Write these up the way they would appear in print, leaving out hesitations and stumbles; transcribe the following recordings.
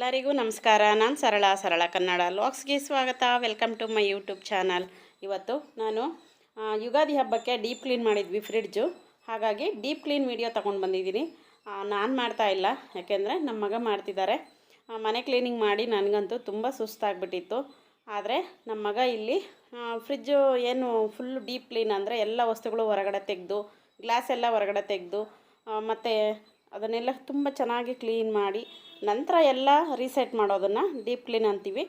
ಎಲ್ಲರಿಗೂ ನಮಸ್ಕಾರ. ನಾನು ಸರಳ ಕನ್ನಡ ಲಾಗ್ಸ್ಗೆ ಸ್ವಾಗತ. Welcome to my YouTube channel. ಇವತ್ತು ನಾನು ಯುಗಾದಿ ಹಬ್ಬಕ್ಕೆ ಡೀಪ್ ಕ್ಲೀನ್ ಮಾಡಿದ್ವಿ ಫ್ರಿಡ್ಜು. ಹಾಗಾಗಿ ಡೀಪ್ ಕ್ಲೀನ್ ವಿಡಿಯೋ ತೊಗೊಂಡು ಬಂದಿದ್ದೀನಿ. ನಾನು ಮಾಡ್ತಾ ಇಲ್ಲ, ಯಾಕೆಂದರೆ ನಮ್ಮ ಮಗ ಮಾಡ್ತಿದ್ದಾರೆ. ಮನೆ ಕ್ಲೀನಿಂಗ್ ಮಾಡಿ ನನಗಂತೂ ತುಂಬ ಸುಸ್ತಾಗ್ಬಿಟ್ಟಿತ್ತು. ಆದರೆ ನಮ್ಮ ಮಗ ಇಲ್ಲಿ ಫ್ರಿಡ್ಜು ಏನು ಫುಲ್ ಡೀಪ್ ಕ್ಲೀನ್ ಅಂದರೆ ಎಲ್ಲ ವಸ್ತುಗಳು ಹೊರಗಡೆ ತೆಗೆದು, ಗ್ಲಾಸ್ ಎಲ್ಲ ಹೊರಗಡೆ ತೆಗೆದು, ಮತ್ತು ಅದನ್ನೆಲ್ಲ ತುಂಬ ಚೆನ್ನಾಗಿ ಕ್ಲೀನ್ ಮಾಡಿ ನಂತರ ಎಲ್ಲ ರೀಸೆಟ್ ಮಾಡೋದನ್ನು ಡೀಪ್ ಕ್ಲೀನ್ ಅಂತೀವಿ.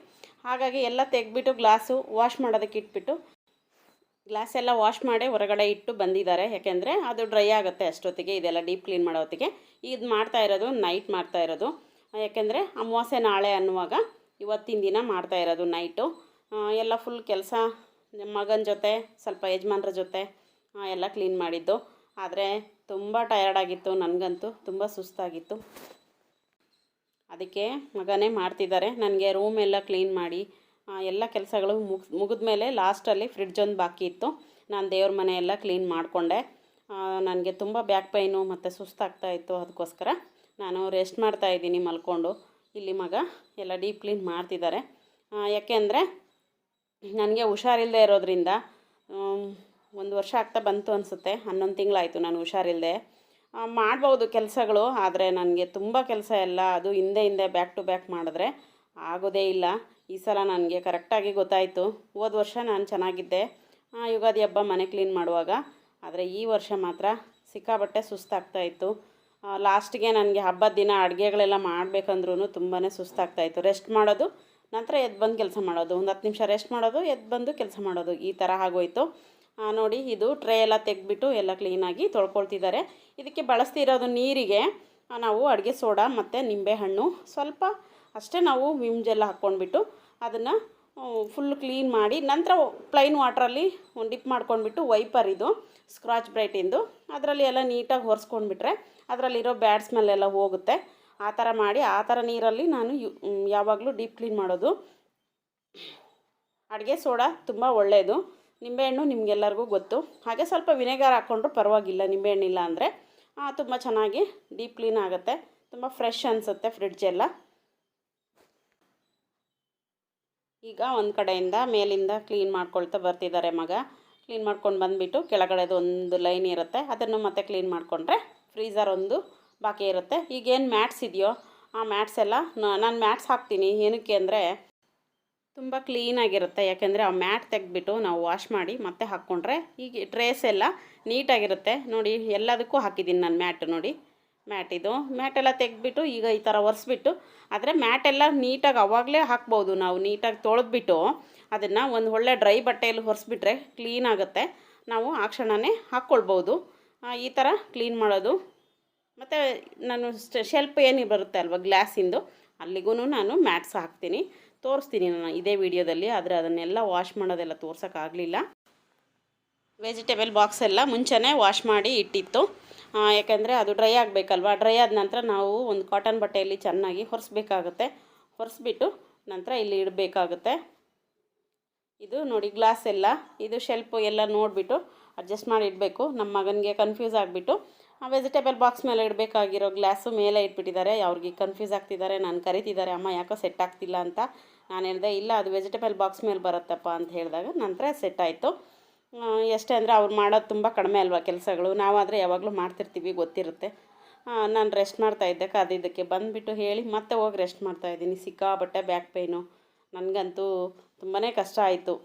ಹಾಗಾಗಿ ಎಲ್ಲ ತೆಗೆದ್ಬಿಟ್ಟು ಗ್ಲಾಸು ವಾಶ್ ಮಾಡೋದಕ್ಕೆ ಇಟ್ಬಿಟ್ಟು ಗ್ಲಾಸ್ ಎಲ್ಲ ವಾಶ್ ಮಾಡಿ ಹೊರಗಡೆ ಇಟ್ಟು ಬಂದಿದ್ದಾರೆ. ಯಾಕೆಂದರೆ ಅದು ಡ್ರೈ ಆಗುತ್ತೆ ಅಷ್ಟೊತ್ತಿಗೆ, ಇದೆಲ್ಲ ಡೀಪ್ ಕ್ಲೀನ್ ಮಾಡೋ ಹೊತ್ತಿಗೆ. ಇದು ಮಾಡ್ತಾ ಇರೋದು ನೈಟ್ ಮಾಡ್ತಾ ಇರೋದು, ಯಾಕೆಂದರೆ ಅಮಾವಾಸ್ಯೆ ನಾಳೆ ಅನ್ನುವಾಗ ಇವತ್ತಿನ ದಿನ ಮಾಡ್ತಾ ಇರೋದು ನೈಟು. ಎಲ್ಲ ಫುಲ್ ಕೆಲಸ ಮಗನ ಜೊತೆ ಸ್ವಲ್ಪ ಯಜಮಾನ್ರ ಜೊತೆ ಎಲ್ಲ ಕ್ಲೀನ್ ಮಾಡಿದ್ದು. ಆದರೆ ತುಂಬ ಟಯರ್ಡಾಗಿತ್ತು, ನನಗಂತೂ ತುಂಬ ಸುಸ್ತಾಗಿತ್ತು. ಅದಕ್ಕೆ ಮಗನೇ ಮಾಡ್ತಿದ್ದಾರೆ. ನನಗೆ ರೂಮ್ ಎಲ್ಲ ಕ್ಲೀನ್ ಮಾಡಿ ಎಲ್ಲ ಕೆಲಸಗಳು ಮುಗಿದ ಮೇಲೆ ಲಾಸ್ಟಲ್ಲಿ ಫ್ರಿಡ್ಜ್ ಒಂದು ಬಾಕಿ ಇತ್ತು. ನಾನು ದೇವ್ರ ಮನೆ ಎಲ್ಲ ಕ್ಲೀನ್ ಮಾಡಿಕೊಂಡೆ. ನನಗೆ ತುಂಬ ಬ್ಯಾಕ್ ಪೈನು ಮತ್ತು ಸುಸ್ತಾಗ್ತಾಯಿತ್ತು. ಅದಕ್ಕೋಸ್ಕರ ನಾನು ರೆಸ್ಟ್ ಮಾಡ್ತಾಯಿದ್ದೀನಿ ಮಲ್ಕೊಂಡು. ಇಲ್ಲಿ ಮಗ ಎಲ್ಲ ಡೀಪ್ ಕ್ಲೀನ್ ಮಾಡ್ತಿದ್ದಾರೆ. ಯಾಕೆಂದರೆ ನನಗೆ ಹುಷಾರಿಲ್ಲದೆ ಇರೋದ್ರಿಂದ 1 ವರ್ಷ ಆಗ್ತಾ ಬಂತು ಅನಿಸುತ್ತೆ, 11 ತಿಂಗಳಾಯಿತು ನಾನು ಹುಷಾರಿಲ್ಲದೆ. ಮಾಡ್ಬೋದು ಕೆಲಸಗಳು, ಆದರೆ ನನಗೆ ತುಂಬ ಕೆಲಸ ಎಲ್ಲ ಅದು ಹಿಂದೆ ಬ್ಯಾಕ್ ಟು ಬ್ಯಾಕ್ ಮಾಡಿದ್ರೆ ಆಗೋದೇ ಇಲ್ಲ. ಈ ಸಲ ನನಗೆ ಕರೆಕ್ಟಾಗಿ ಗೊತ್ತಾಯಿತು. ಹೋದ ವರ್ಷ ನಾನು ಚೆನ್ನಾಗಿದ್ದೆ ಯುಗಾದಿ ಹಬ್ಬ ಮನೆ ಕ್ಲೀನ್ ಮಾಡುವಾಗ. ಆದರೆ ಈ ವರ್ಷ ಮಾತ್ರ ಸಿಕ್ಕಾಬಟ್ಟೆ ಸುಸ್ತಾಗ್ತಾಯಿತ್ತು. ಲಾಸ್ಟಿಗೆ ನನಗೆ ಹಬ್ಬದ ದಿನ ಅಡುಗೆಗಳೆಲ್ಲ ಮಾಡಬೇಕಂದ್ರೂ ತುಂಬಾ ಸುಸ್ತಾಗ್ತಾಯಿತ್ತು. ರೆಸ್ಟ್ ಮಾಡೋದು, ನಂತರ ಎದ್ದು ಬಂದು ಕೆಲಸ ಮಾಡೋದು, ಒಂದು 10 ನಿಮಿಷ ರೆಸ್ಟ್ ಮಾಡೋದು, ಎದ್ದು ಬಂದು ಕೆಲಸ ಮಾಡೋದು, ಈ ಥರ ಆಗೋಯಿತು. ನೋಡಿ, ಇದು ಟ್ರೇ ಎಲ್ಲ ತೆಗೆದ್ಬಿಟ್ಟು ಎಲ್ಲ ಕ್ಲೀನಾಗಿ ತೊಳ್ಕೊಳ್ತಿದ್ದಾರೆ. ಇದಕ್ಕೆ ಬಳಸ್ತಿರೋದು ನೀರಿಗೆ ನಾವು ಅಡುಗೆ ಸೋಡಾ ಮತ್ತು ನಿಂಬೆಹಣ್ಣು ಸ್ವಲ್ಪ ಅಷ್ಟೇ, ನಾವು ವಿಮ್ ಜೆಲ್ ಹಾಕ್ಕೊಂಡ್ಬಿಟ್ಟು ಅದನ್ನು ಫುಲ್ ಕ್ಲೀನ್ ಮಾಡಿ ನಂತರ ಪ್ಲೈನ್ ವಾಟ್ರಲ್ಲಿ ಡಿಪ್ ಮಾಡ್ಕೊಂಡ್ಬಿಟ್ಟು ವೈಪರ್ ಇದು ಸ್ಕ್ರಾಚ್ ಬ್ರೈಟಿಂದು ಅದರಲ್ಲಿ ಎಲ್ಲ ನೀಟಾಗಿ ಒರೆಸ್ಕೊಂಡ್ಬಿಟ್ರೆ ಅದರಲ್ಲಿರೋ ಬ್ಯಾಡ್ ಸ್ಮೆಲ್ಲೆಲ್ಲ ಹೋಗುತ್ತೆ. ಆ ಥರ ಮಾಡಿ ಆ ಥರ ನೀರಲ್ಲಿ ನಾನು ಯಾವಾಗಲೂ ಡೀಪ್ ಕ್ಲೀನ್ ಮಾಡೋದು. ಅಡುಗೆ ಸೋಡಾ ತುಂಬ ಒಳ್ಳೆಯದು. ನಿಂಬೆಹಣ್ಣು ನಿಮಗೆಲ್ಲರಿಗೂ ಗೊತ್ತು. ಹಾಗೆ ಸ್ವಲ್ಪ ವಿನೆಗರ್ ಹಾಕ್ಕೊಂಡ್ರೂ ಪರವಾಗಿಲ್ಲ, ನಿಂಬೆಹಣ್ಣಿಲ್ಲ ಅಂದರೆ ತುಂಬ ಚೆನ್ನಾಗಿ ಡೀಪ್ ಕ್ಲೀನ್ ಆಗುತ್ತೆ. ತುಂಬ ಫ್ರೆಶ್ ಅನಿಸುತ್ತೆ ಫ್ರಿಡ್ಜೆಲ್ಲ. ಈಗ ಒಂದು ಕಡೆಯಿಂದ ಮೇಲಿಂದ ಕ್ಲೀನ್ ಮಾಡ್ಕೊಳ್ತಾ ಬರ್ತಿದ್ದಾರೆ ಮಗ. ಕ್ಲೀನ್ ಮಾಡ್ಕೊಂಡು ಬಂದುಬಿಟ್ಟು ಕೆಳಗಡೆದು ಒಂದು ಲೈನ್ ಇರುತ್ತೆ, ಅದನ್ನು ಮತ್ತೆ ಕ್ಲೀನ್ ಮಾಡಿಕೊಂಡ್ರೆ ಫ್ರೀಝರ್ ಒಂದು ಬಾಕಿ ಇರುತ್ತೆ. ಈಗೇನು ಮ್ಯಾಟ್ಸ್ ಇದೆಯೋ ಆ ಮ್ಯಾಟ್ಸ್ ಎಲ್ಲ ನಾನು ಮ್ಯಾಟ್ಸ್ ಹಾಕ್ತೀನಿ. ಏನಕ್ಕೆ ಅಂದರೆ ತುಂಬ ಕ್ಲೀನಾಗಿರುತ್ತೆ. ಯಾಕೆಂದರೆ ಆ ಮ್ಯಾಟ್ ತೆಗೆದ್ಬಿಟ್ಟು ನಾವು ವಾಶ್ ಮಾಡಿ ಮತ್ತೆ ಹಾಕ್ಕೊಂಡ್ರೆ ಈಗ ಟ್ರೇಸ್ ಎಲ್ಲ ನೀಟಾಗಿರುತ್ತೆ. ನೋಡಿ, ಎಲ್ಲದಕ್ಕೂ ಹಾಕಿದ್ದೀನಿ ನಾನು ಮ್ಯಾಟು. ನೋಡಿ, ಇದು ಮ್ಯಾಟೆಲ್ಲ ತೆಗೆದ್ಬಿಟ್ಟು ಈಗ ಈ ಥರ ಒರೆಸ್ಬಿಟ್ಟು, ಆದರೆ ಮ್ಯಾಟೆಲ್ಲ ನೀಟಾಗಿ ಆವಾಗಲೇ ಹಾಕ್ಬೋದು. ನಾವು ನೀಟಾಗಿ ತೊಳೆದ್ಬಿಟ್ಟು ಅದನ್ನು ಒಂದು ಒಳ್ಳೆ ಡ್ರೈ ಬಟ್ಟೆಯಲ್ಲಿ ಒರೆಸ್ಬಿಟ್ರೆ ಕ್ಲೀನ್ ಆಗುತ್ತೆ. ನಾವು ಆ ಕ್ಷಣವೇ ಹಾಕ್ಕೊಳ್ಬೋದು. ಈ ಥರ ಕ್ಲೀನ್ ಮಾಡೋದು. ಮತ್ತು ನಾನು ಶೆಲ್ಫ್ ಏನು ಬರುತ್ತೆ ಅಲ್ವ ಗ್ಲಾಸಿಂದು, ಅಲ್ಲಿಗೂ ನಾನು ಮ್ಯಾಟ್ಸ್ ಹಾಕ್ತೀನಿ, ತೋರಿಸ್ತೀನಿ ನಾನು ಇದೇ ವಿಡಿಯೋದಲ್ಲಿ. ಆದರೆ ಅದನ್ನೆಲ್ಲ ವಾಶ್ ಮಾಡೋದೆಲ್ಲ ತೋರ್ಸೋಕ್ಕಾಗಲಿಲ್ಲ. ವೆಜಿಟೇಬಲ್ ಬಾಕ್ಸ್ ಎಲ್ಲ ಮುಂಚೆನೇ ವಾಶ್ ಮಾಡಿ ಇಟ್ಟಿತ್ತು. ಯಾಕೆಂದರೆ ಅದು ಡ್ರೈ ಆಗಬೇಕಲ್ವ. ಡ್ರೈ ಆದ ನಂತರ ನಾವು ಒಂದು ಕಾಟನ್ ಬಟ್ಟೆಯಲ್ಲಿ ಚೆನ್ನಾಗಿ ಒರೆಸ್ಬೇಕಾಗುತ್ತೆ. ಒರೆಸ್ಬಿಟ್ಟು ನಂತರ ಇಲ್ಲಿ ಇಡಬೇಕಾಗುತ್ತೆ. ಇದು ನೋಡಿ, ಗ್ಲಾಸ್ ಎಲ್ಲ ಇದು ಶೆಲ್ಫು ಎಲ್ಲ ನೋಡಿಬಿಟ್ಟು ಅಡ್ಜಸ್ಟ್ ಮಾಡಿ ಇಡಬೇಕು. ನಮ್ಮ ಮಗನಿಗೆ ಕನ್ಫ್ಯೂಸ್ ಆಗಿಬಿಟ್ಟು ವೆಜಿಟೇಬಲ್ ಬಾಕ್ಸ್ ಮೇಲೆ ಇಡಬೇಕಾಗಿರೋ ಗ್ಲಾಸು ಮೇಲೆ ಇಟ್ಬಿಟ್ಟಿದ್ದಾರೆ. ಅವ್ರಿಗೆ ಕನ್ಫ್ಯೂಸ್ ಆಗ್ತಿದ್ದಾರೆ, ನಾನು ಕರಿತಿದ್ದಾರೆ, ಅಮ್ಮ ಯಾಕೋ ಸೆಟ್ ಆಗ್ತಿಲ್ಲ ಅಂತ. ನಾನು ಹೇಳಿದೆ, ಇಲ್ಲ ಅದು ವೆಜಿಟೇಬಲ್ ಬಾಕ್ಸ್ ಮೇಲೆ ಬರುತ್ತಪ್ಪ ಅಂತ ಹೇಳಿದಾಗ ನಂತರ ಸೆಟ್ ಆಯಿತು. ಎಷ್ಟೇ ಅಂದರೆ ಅವ್ರು ಮಾಡೋದು ತುಂಬ ಕಡಿಮೆ ಅಲ್ವಾ ಕೆಲಸಗಳು, ನಾವಾದರೆ ಯಾವಾಗಲೂ ಮಾಡ್ತಿರ್ತೀವಿ, ಗೊತ್ತಿರುತ್ತೆ. ನಾನು ರೆಸ್ಟ್ ಮಾಡ್ತಾಯಿದ್ದೆ, ಕಾದಿದ್ದಕ್ಕೆ ಬಂದುಬಿಟ್ಟು ಹೇಳಿ ಮತ್ತೆ ಹೋಗಿ ರೆಸ್ಟ್ ಮಾಡ್ತಾಯಿದ್ದೀನಿ. ಸಿಕ್ಕಾಬಟ್ಟೆ ಬ್ಯಾಕ್ ಪೇಯ್ನು, ನನಗಂತೂ ತುಂಬಾ ಕಷ್ಟ ಆಯಿತು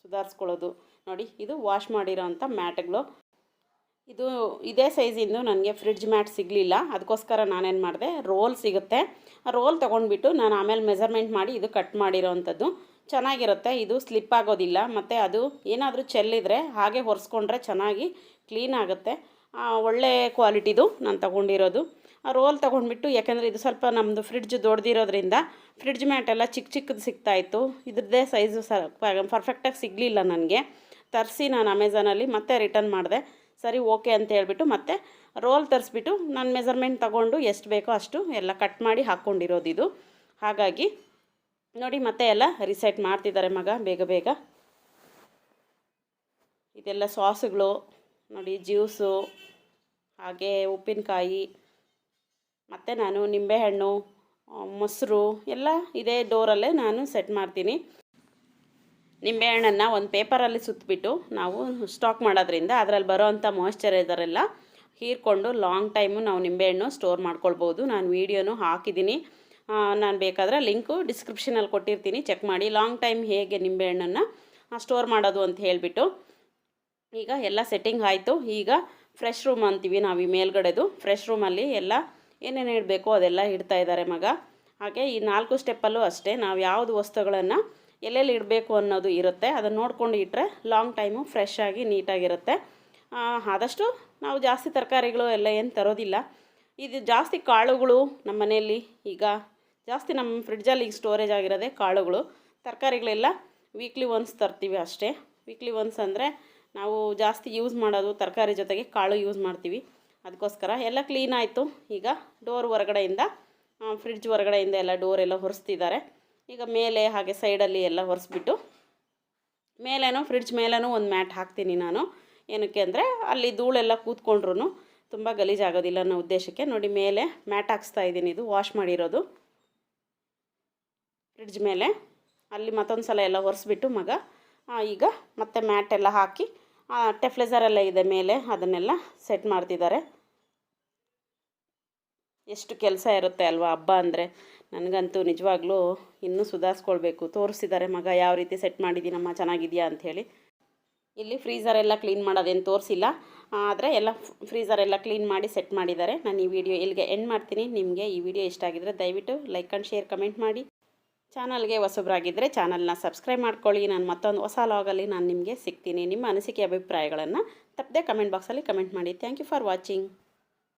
ಸುಧಾರಿಸ್ಕೊಳ್ಳೋದು. ನೋಡಿ, ಇದು ವಾಶ್ ಮಾಡಿರೋ ಅಂಥ ಮ್ಯಾಟ್ಗಳು. ಇದು ಇದೇ ಸೈಜಿಂದು ನನಗೆ ಫ್ರಿಡ್ಜ್ ಮ್ಯಾಟ್ ಸಿಗಲಿಲ್ಲ. ಅದಕ್ಕೋಸ್ಕರ ನಾನೇನು ಮಾಡಿದೆ, ರೋಲ್ ಸಿಗುತ್ತೆ, ರೋಲ್ ತೊಗೊಂಡ್ಬಿಟ್ಟು ನಾನು ಆಮೇಲೆ ಮೆಜರ್ಮೆಂಟ್ ಮಾಡಿ ಇದು ಕಟ್ ಮಾಡಿರೋ ಅಂಥದ್ದು ಚೆನ್ನಾಗಿರುತ್ತೆ. ಇದು ಸ್ಲಿಪ್ ಆಗೋದಿಲ್ಲ, ಮತ್ತು ಅದು ಏನಾದರೂ ಚೆಲ್ಲಿದ್ರೆ ಹಾಗೆ ಒರೆಸ್ಕೊಂಡ್ರೆ ಚೆನ್ನಾಗಿ ಕ್ಲೀನ್ ಆಗುತ್ತೆ. ಒಳ್ಳೆ ಕ್ವಾಲಿಟಿದು ನಾನು ತೊಗೊಂಡಿರೋದು. ರೋಲ್ ತೊಗೊಂಡ್ಬಿಟ್ಟು, ಯಾಕೆಂದರೆ ಇದು ಸ್ವಲ್ಪ ನಮ್ಮದು ಫ್ರಿಡ್ಜ್ ದೊಡ್ಡದಿರೋದ್ರಿಂದ ಫ್ರಿಡ್ಜ್ ಮ್ಯಾಟೆಲ್ಲ ಚಿಕ್ಕದು ಸಿಗ್ತಾಯಿತ್ತು. ಇದ್ರದ್ದೇ ಸೈಜು ಪರ್ಫೆಕ್ಟಾಗಿ ಸಿಗಲಿಲ್ಲ ನನಗೆ. ತರಿಸಿ ನಾನು ಅಮೆಝಾನಲ್ಲಿ ಮತ್ತೆ ರಿಟರ್ನ್ ಮಾಡಿದೆ. ಸರಿ, ಓಕೆ ಅಂತ ಹೇಳ್ಬಿಟ್ಟು ಮತ್ತೆ ರೋಲ್ ತರಿಸ್ಬಿಟ್ಟು ನಾನು ಮೆಜರ್ಮೆಂಟ್ ತೊಗೊಂಡು ಎಷ್ಟು ಬೇಕೋ ಅಷ್ಟು ಎಲ್ಲ ಕಟ್ ಮಾಡಿ ಹಾಕ್ಕೊಂಡಿರೋದು ಇದು. ಹಾಗಾಗಿ ನೋಡಿ, ಮತ್ತೆ ಎಲ್ಲ ರಿಸೆಟ್ ಮಾಡ್ತಿದ್ದಾರೆ ಮಗ ಬೇಗ. ಇದೆಲ್ಲ ಸಾಸುಗಳು ನೋಡಿ, ಜ್ಯೂಸು, ಹಾಗೆ ಉಪ್ಪಿನಕಾಯಿ, ಮತ್ತು ನಾನು ನಿಂಬೆಹಣ್ಣು, ಮೊಸರು ಎಲ್ಲ ಇದೇ ಡೋರಲ್ಲೇ ನಾನು ಸೆಟ್ ಮಾಡ್ತೀನಿ. ನಿಂಬೆಹಣ್ಣನ್ನು ಒಂದು ಪೇಪರಲ್ಲಿ ಸುತ್ತಬಿಟ್ಟು ನಾವು ಸ್ಟಾಕ್ ಮಾಡೋದ್ರಿಂದ ಅದರಲ್ಲಿ ಬರೋವಂಥ ಮಾಯ್ಶ್ಚರೈಸರ್ ಎಲ್ಲ ಹೀರ್ಕೊಂಡು ಲಾಂಗ್ ಟೈಮು ನಾವು ನಿಂಬೆಹಣ್ಣು ಸ್ಟೋರ್ ಮಾಡ್ಕೊಳ್ಬೋದು. ನಾನು ವೀಡಿಯೋನು ಹಾಕಿದ್ದೀನಿ, ನಾನು ಬೇಕಾದರೆ ಲಿಂಕು ಡಿಸ್ಕ್ರಿಪ್ಷನಲ್ಲಿ ಕೊಟ್ಟಿರ್ತೀನಿ, ಚೆಕ್ ಮಾಡಿ. ಲಾಂಗ್ ಟೈಮ್ ಹೇಗೆ ನಿಂಬೆಹಣ್ಣನ್ನು ಸ್ಟೋರ್ ಮಾಡೋದು ಅಂತ ಹೇಳಿಬಿಟ್ಟು ಈಗ ಎಲ್ಲ ಸೆಟ್ಟಿಂಗ್ ಆಯಿತು. ಈಗ ಫ್ರೆಶ್ ರೂಮ್ ಅಂತೀವಿ ನಾವು ಈ ಮೇಲ್ಗಡೆದು. ಫ್ರೆಶ್ ರೂಮಲ್ಲಿ ಎಲ್ಲ ಏನೇನು ಇಡಬೇಕು ಅದೆಲ್ಲ ಇಡ್ತಾ ಇದ್ದಾರೆ ಮಗ. ಹಾಗೆ ಈ 4 ಸ್ಟೆಪ್ಪಲ್ಲೂ ಅಷ್ಟೇ, ನಾವು ಯಾವುದು ವಸ್ತುಗಳನ್ನು ಎಲ್ಲೆಲ್ಲಿ ಇಡಬೇಕು ಅನ್ನೋದು ಇರುತ್ತೆ. ಅದನ್ನು ನೋಡ್ಕೊಂಡು ಇಟ್ಟರೆ ಲಾಂಗ್ ಟೈಮು ಫ್ರೆಶ್ ಆಗಿ ನೀಟಾಗಿರುತ್ತೆ. ಆದಷ್ಟು ನಾವು ಜಾಸ್ತಿ ತರಕಾರಿಗಳು ಎಲ್ಲ ಏನು ತರೋದಿಲ್ಲ. ಇದು ಜಾಸ್ತಿ ಕಾಳುಗಳು ನಮ್ಮ ಮನೆಯಲ್ಲಿ ಈಗ ಜಾಸ್ತಿ ನಮ್ಮ ಫ್ರಿಡ್ಜಲ್ಲಿ ಈಗ ಸ್ಟೋರೇಜ್ ಆಗಿರೋದೇ ಕಾಳುಗಳು. ತರಕಾರಿಗಳೆಲ್ಲ ವೀಕ್ಲಿ ಒನ್ಸ್ ತರ್ತೀವಿ ಅಷ್ಟೇ. ವೀಕ್ಲಿ ಒನ್ಸ್ ಅಂದರೆ ನಾವು ಜಾಸ್ತಿ ಯೂಸ್ ಮಾಡೋದು ತರಕಾರಿ ಜೊತೆಗೆ ಕಾಳು ಯೂಸ್ ಮಾಡ್ತೀವಿ. ಅದಕ್ಕೋಸ್ಕರ ಎಲ್ಲ ಕ್ಲೀನ್ ಆಯಿತು. ಈಗ ಡೋರ್ ಹೊರಗಡೆಯಿಂದ ಫ್ರಿಡ್ಜ್ ಹೊರಗಡೆಯಿಂದ ಎಲ್ಲ ಡೋರೆಲ್ಲ ಹೊರಿಸ್ತಿದ್ದಾರೆ. ಈಗ ಮೇಲೆ ಹಾಗೆ ಸೈಡಲ್ಲಿ ಎಲ್ಲ ಒರೆಸ್ಬಿಟ್ಟು ಮೇಲೇನೋ ಫ್ರಿಡ್ಜ್ ಮೇಲೇನೂ ಒಂದು ಮ್ಯಾಟ್ ಹಾಕ್ತೀನಿ ನಾನು. ಏನಕ್ಕೆ ಅಂದರೆ ಅಲ್ಲಿ ಧೂಳೆಲ್ಲ ಕೂತ್ಕೊಂಡ್ರೂ ತುಂಬ ಗಲೀಜಾಗೋದಿಲ್ಲ ಅನ್ನೋ ಉದ್ದೇಶಕ್ಕೆ. ನೋಡಿ ಮೇಲೆ ಮ್ಯಾಟ್ ಹಾಕ್ಸ್ತಾ ಇದ್ದೀನಿ, ಇದು ವಾಶ್ ಮಾಡಿರೋದು ಫ್ರಿಡ್ಜ್ ಮೇಲೆ. ಅಲ್ಲಿ ಮತ್ತೊಂದು ಸಲ ಎಲ್ಲ ಒರೆಸ್ಬಿಟ್ಟು ಮಗ ಈಗ ಮತ್ತೆ ಮ್ಯಾಟ್ ಎಲ್ಲ ಹಾಕಿ ಟೆಫ್ಲೆಸರೆಲ್ಲ ಇದೆ ಮೇಲೆ, ಅದನ್ನೆಲ್ಲ ಸೆಟ್ ಮಾಡ್ತಿದ್ದಾರೆ. ಎಷ್ಟು ಕೆಲಸ ಇರುತ್ತೆ ಅಲ್ವಾ ಹಬ್ಬ ಅಂದರೆ. ನನಗಂತೂ ನಿಜವಾಗ್ಲೂ ಇನ್ನೂ ಸುಧಾರಿಸ್ಕೊಳ್ಬೇಕು. ತೋರಿಸಿದ್ದಾರೆ ಮಗ ಯಾವ ರೀತಿ ಸೆಟ್ ಮಾಡಿದ್ದೀನಮ್ಮ ಚೆನ್ನಾಗಿದೆಯಾ ಅಂಥೇಳಿ. ಇಲ್ಲಿ ಫ್ರೀಝರೆಲ್ಲ ಕ್ಲೀನ್ ಮಾಡೋದೇನು ತೋರಿಸಿಲ್ಲ, ಆದರೆ ಎಲ್ಲ ಫ್ರೀಝರೆಲ್ಲ ಕ್ಲೀನ್ ಮಾಡಿ ಸೆಟ್ ಮಾಡಿದ್ದಾರೆ. ನಾನು ಈ ವಿಡಿಯೋ ಇಲ್ಲಿಗೆ ಎಂಡ್ ಮಾಡ್ತೀನಿ. ನಿಮಗೆ ಈ ವಿಡಿಯೋ ಇಷ್ಟ ಆಗಿದ್ದರೆ ದಯವಿಟ್ಟು ಲೈಕ್ ಆ್ಯಂಡ್ ಶೇರ್ ಕಮೆಂಟ್ ಮಾಡಿ. ಚಾನಲ್ಗೆ ಹೊಸಬರಾಗಿದ್ದರೆ ಚಾನಲ್ನ ಸಬ್ಸ್ಕ್ರೈಬ್ ಮಾಡ್ಕೊಳ್ಳಿ. ನಾನು ಮತ್ತೊಂದು ಹೊಸ ಲಾಗಲ್ಲಿ ನಾನು ನಿಮಗೆ ಸಿಗ್ತೀನಿ. ನಿಮ್ಮ ಅನಿಸಿಕೆ ಅಭಿಪ್ರಾಯಗಳನ್ನು ತಪ್ಪದೆ ಕಮೆಂಟ್ ಬಾಕ್ಸಲ್ಲಿ ಕಮೆಂಟ್ ಮಾಡಿ. Thank you for watching.